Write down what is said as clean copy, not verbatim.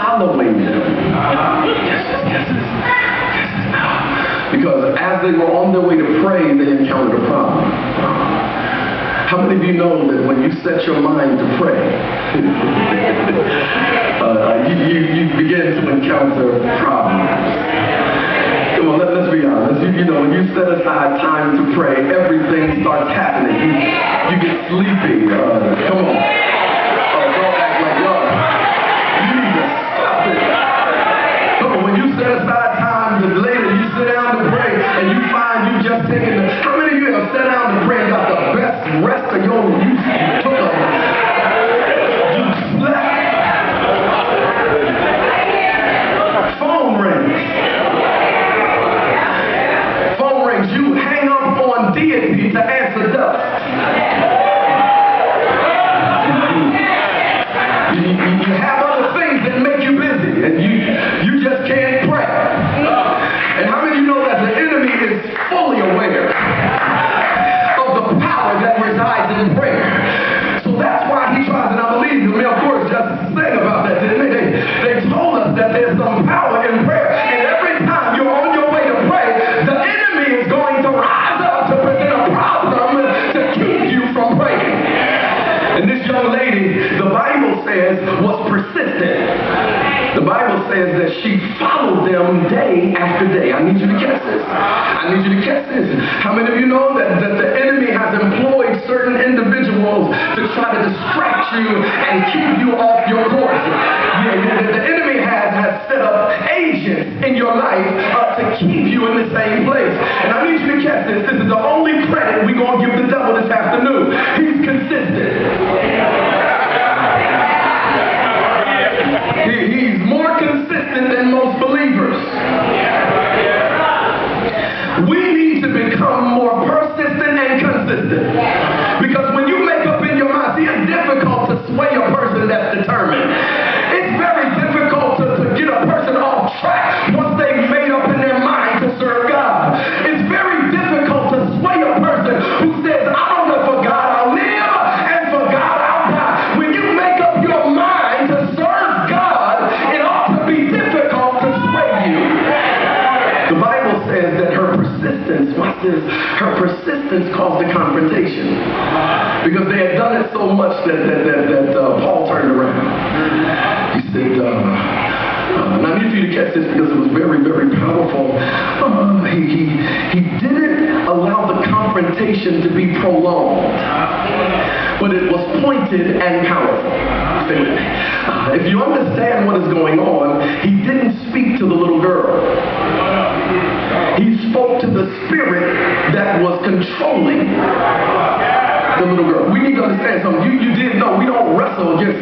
following them. Because as they were on their way to pray, they encountered a problem. How many of you know that when you set your mind to pray, you begin to encounter problems? Come on, let's be honest. You know, when you set aside time to pray, everything starts happening. You get sleepy. Come on. Don't act like y'all. You need to stop it. Come on, when you set aside time to later, you sit down to pray, and you find you just taking the... How many of you have sat down to pray and got the best rest of your... You took a... You slept. Phone rings. You hang up on deity to answer dust. You have other things that make you busy, and you just can't pray. And how many of you know that the enemy is fully aware of the power that resides in prayer? So that's why he tries, and I believe, of course, just saying about that, didn't they? They told us that there's some power in prayer, and every time you're on your way to pray, the enemy is going to rise up to present a problem to keep you from praying. And this young lady, the Bible says, was persistent. The Bible says that she followed them day after day. I need you to catch this. I need you to catch this. How many of you know that the enemy has employed certain individuals to try to distract you and keep you off your course? The enemy has set up agents in your life to keep you in the same place. And I need you to catch this. This is the only credit we're going to give the devil this afternoon. He's consistent. He's more consistent than most believers. We need to become more persistent and consistent. Because when you make up in your mind, see, it's difficult to sway a person that's determined. It's very difficult to get a person off track once they've made up in their mind to serve God. It's very difficult to sway a person who says, I don't live for God, I'll live, and for God I'll die. When you make up your mind to serve God, it ought to be difficult to sway you. The Bible says that her persistence, watch this, her persistence caused a confrontation. Because they had done it so much that Paul turned around. He said, and I need you to catch this because it was very, very powerful. He didn't allow the confrontation to be prolonged, but it was pointed and powerful. Stay with me. If you understand what is going on, he didn't speak to the little girl. He spoke to the spirit that was controlling the little girl. We need to understand something. You did know we don't wrestle against